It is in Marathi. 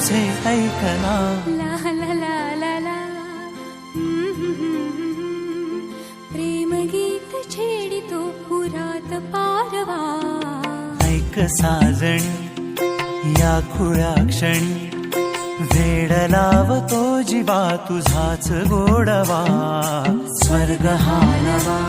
तुझे ऐकना. ला ला ला ला ला प्रेम गीत छेडितो पुरात पारवा. ऐक साजणी या खुळ्या क्षणी वेड लावतो जीवा तुझाच गोडवा. स्वर्ग हा नवा